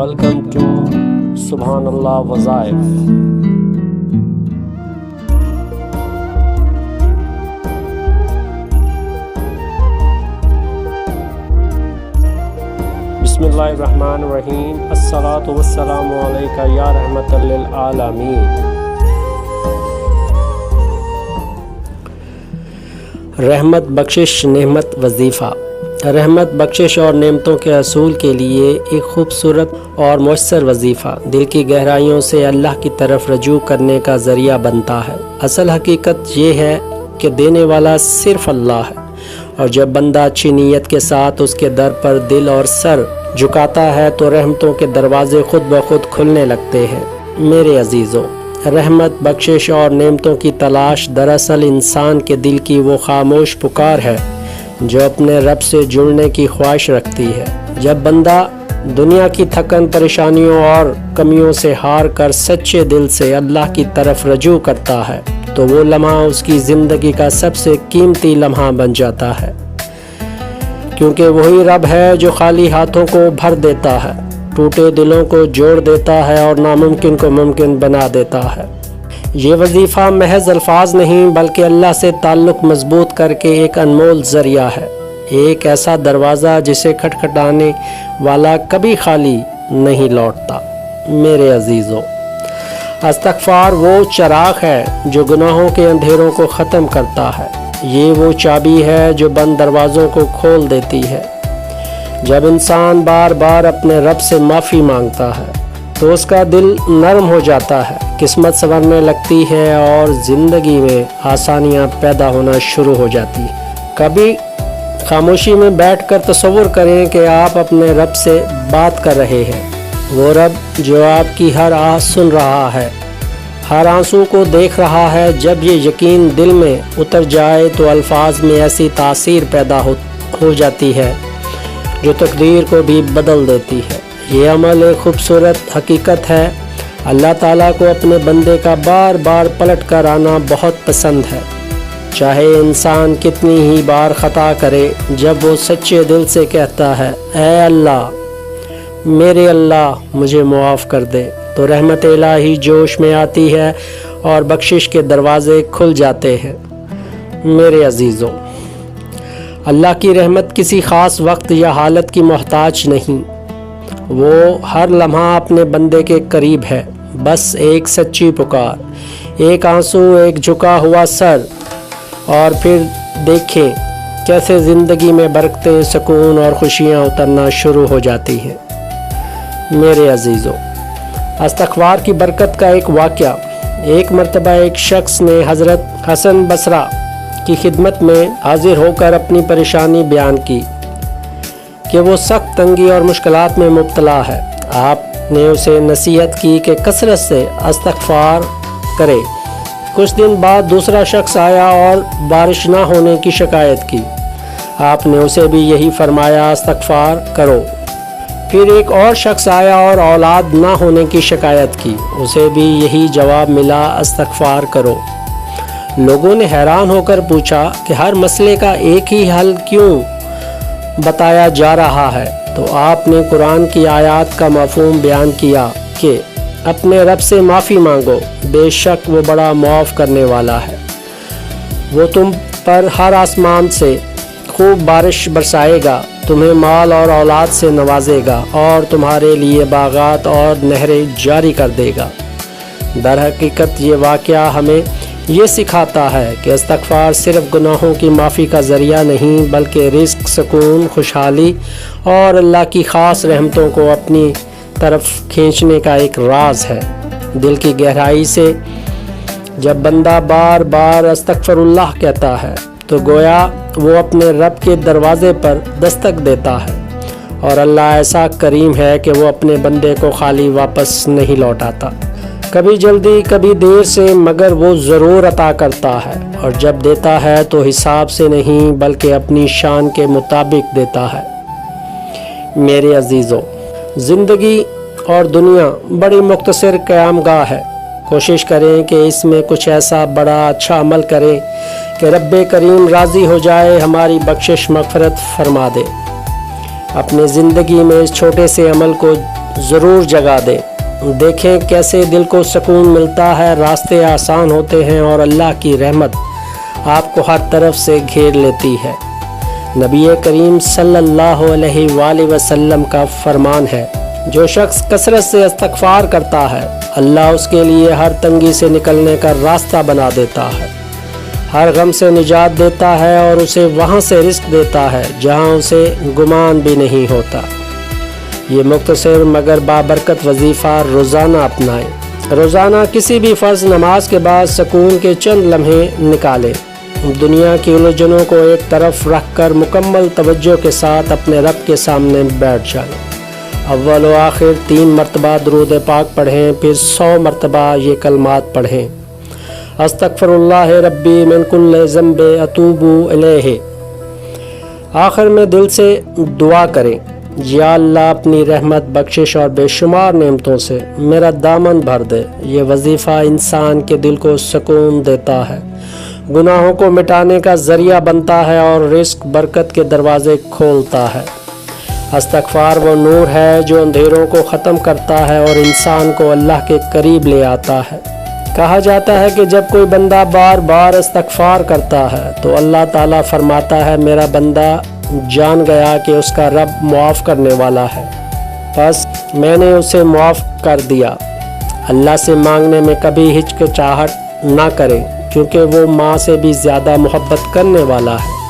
welcome to Subhanallah Wazaif. Bismillahirrahmanirrahim. As-salatu was-salamu alayka ya rahmatan lil alamin. रहमत बख्शिश नेमत वजीफ़ा। रहमत बख्शिश और नेमतों के असूल के लिए एक खूबसूरत और मौसर वजीफ़ा दिल की गहराइयों से अल्लाह की तरफ रजू करने का ज़रिया बनता है। असल हकीकत ये है कि देने वाला सिर्फ़ अल्लाह है, और जब बंदा अच्छी नीयत के साथ उसके दर पर दिल और सर झुकाता है तो रहमतों के दरवाज़े खुद ब खुद खुलने लगते हैं। मेरे अजीज़ों, रहमत बख्शिश और नेमतों की तलाश दरअसल इंसान के दिल की वो खामोश पुकार है जो अपने रब से जुड़ने की ख्वाहिश रखती है। जब बंदा दुनिया की थकन, परेशानियों और कमियों से हार कर सच्चे दिल से अल्लाह की तरफ रजू करता है तो वो लम्हा उसकी ज़िंदगी का सबसे कीमती लम्हा बन जाता है, क्योंकि वही रब है जो खाली हाथों को भर देता है, टूटे दिलों को जोड़ देता है और नामुमकिन को मुमकिन बना देता है। ये वजीफ़ा महज अल्फाज नहीं बल्कि अल्लाह से ताल्लुक़ मजबूत करके एक अनमोल ज़रिया है, एक ऐसा दरवाज़ा जिसे खटखटाने वाला कभी खाली नहीं लौटता। मेरे अजीज़ों, इस्तिग़फ़ार वो चिराग है जो गुनाहों के अंधेरों को ख़त्म करता है। ये वो चाबी है जो बंद दरवाज़ों को खोल देती है। जब इंसान बार बार अपने रब से माफ़ी मांगता है तो उसका दिल नरम हो जाता है, किस्मत संवरने लगती है और ज़िंदगी में आसानियाँ पैदा होना शुरू हो जाती है। कभी खामोशी में बैठकर तसव्वुर करें कि आप अपने रब से बात कर रहे हैं। वो रब जो आपकी हर आस सुन रहा है, हर आंसू को देख रहा है। जब ये यकीन दिल में उतर जाए तो अल्फाज में ऐसी तासीर पैदा हो जाती है जो तकदीर को भी बदल देती है। ये अमल एक खूबसूरत हकीकत है। अल्लाह ताला को अपने बंदे का बार बार पलट कर आना बहुत पसंद है, चाहे इंसान कितनी ही बार ख़ता करे। जब वो सच्चे दिल से कहता है, ऐ अल्लाह, मेरे अल्लाह, मुझे मुआफ़ कर दे, तो रहमत इलाही जोश में आती है और बख्शिश के दरवाज़े खुल जाते हैं। मेरे अजीज़ों, अल्लाह की रहमत किसी ख़ास वक्त या हालत की मोहताज नहीं, वो हर लम्हा अपने बंदे के करीब है। बस एक सच्ची पुकार, एक आंसू, एक झुका हुआ सर, और फिर देखें कैसे ज़िंदगी में बरकतें, सुकून और खुशियाँ उतरना शुरू हो जाती हैं। मेरे अजीज़ों, इस्तिग़फ़ार की बरकत का एक वाक़या। एक मरतबा एक शख्स ने हज़रत हसन बसरा की खिदमत में हाजिर होकर अपनी परेशानी बयान की कि वो सख्त तंगी और मुश्किलात में मुब्तला है। आपने उसे नसीहत की कि कसरत से इस्तिग़फ़ार करे। कुछ दिन बाद दूसरा शख्स आया और बारिश ना होने की शिकायत की। आपने उसे भी यही फरमाया, इस्तिग़फ़ार करो। फिर एक और शख्स आया और औलाद ना होने की शिकायत की, उसे भी यही जवाब मिला, इस्तिग़फ़ार करो। लोगों ने हैरान होकर पूछा कि हर मसले का एक ही हल क्यों बताया जा रहा है? तो आपने कुरान की आयत का मफ़हूम बयान किया कि अपने रब से माफ़ी मांगो, बेशक वो बड़ा मुआफ़ करने वाला है। वो तुम पर हर आसमान से खूब बारिश बरसाएगा, तुम्हें माल और औलाद से नवाजेगा और तुम्हारे लिए बागात और नहरें जारी कर देगा। दर हकीकत ये वाक़या हमें ये सिखाता है कि इस्तिग़फ़ार सिर्फ़ गुनाहों की माफ़ी का ज़रिया नहीं बल्कि रिज़्क़, सुकून, खुशहाली और अल्लाह की ख़ास रहमतों को अपनी तरफ खींचने का एक राज है। दिल की गहराई से जब बंदा बार बार अस्तग़फ़िरुल्लाह कहता है तो गोया वो अपने रब के दरवाज़े पर दस्तक देता है, और अल्लाह ऐसा करीम है कि वो अपने बंदे को खाली वापस नहीं लौटाता। कभी जल्दी कभी देर से, मगर वो ज़रूर अता करता है, और जब देता है तो हिसाब से नहीं बल्कि अपनी शान के मुताबिक देता है। मेरे अजीज़ों, ज़िंदगी और दुनिया बड़ी मुख्तसर क़यामगाह है। कोशिश करें कि इसमें कुछ ऐसा बड़ा अच्छा अमल करें कि रब्बे करीम राज़ी हो जाए, हमारी बख्शिश मग़फ़िरत फरमा दे। اپنی زندگی میں اس چھوٹے سے عمل کو ضرور جگہ دیں۔ دیکھیں کیسے دل کو سکون ملتا ہے، راستے آسان ہوتے ہیں اور اللہ کی رحمت آپ کو ہر طرف سے گھیر لیتی ہے۔ نبی کریم صلی اللہ علیہ وآلہ وسلم کا فرمان ہے، جو شخص کثرت سے استغفار کرتا ہے، اللہ اس کے لیے ہر تنگی سے نکلنے کا راستہ بنا دیتا ہے، ہر غم سے نجات دیتا ہے اور اسے وہاں سے رزق دیتا ہے جہاں اسے گمان بھی نہیں ہوتا۔ یہ مختصر مگر بابرکت وظیفہ روزانہ اپنائیں۔ روزانہ کسی بھی فرض نماز کے بعد سکون کے چند لمحے نکالیں۔ دنیا کی الجھنوں کو ایک طرف رکھ کر مکمل توجہ کے ساتھ اپنے رب کے سامنے بیٹھ جائیں۔ اول و آخر 3 مرتبہ درود پاک پڑھیں، پھر 100 مرتبہ یہ کلمات پڑھیں: استغفر اللہ ربی من کل ذنب اتوب الیہ۔ آخر میں دل سے دعا کریں: یا اللہ اپنی رحمت، بخشش اور بے شمار نعمتوں سے میرا دامن بھر دے۔ یہ وظیفہ انسان کے دل کو سکون دیتا ہے، گناہوں کو مٹانے کا ذریعہ بنتا ہے اور رزق برکت کے دروازے کھولتا ہے۔ استغفار وہ نور ہے جو اندھیروں کو ختم کرتا ہے اور انسان کو اللہ کے قریب لے آتا ہے۔ کہا جاتا ہے کہ جب کوئی بندہ بار بار استغفار کرتا ہے تو اللہ تعالیٰ فرماتا ہے میرا بندہ جان گیا کہ اس کا رب معاف کرنے والا ہے، بس میں نے اسے معاف کر دیا۔ اللہ سے مانگنے میں کبھی ہچکچاہٹ نہ کریں، کیونکہ وہ ماں سے بھی زیادہ محبت کرنے والا ہے۔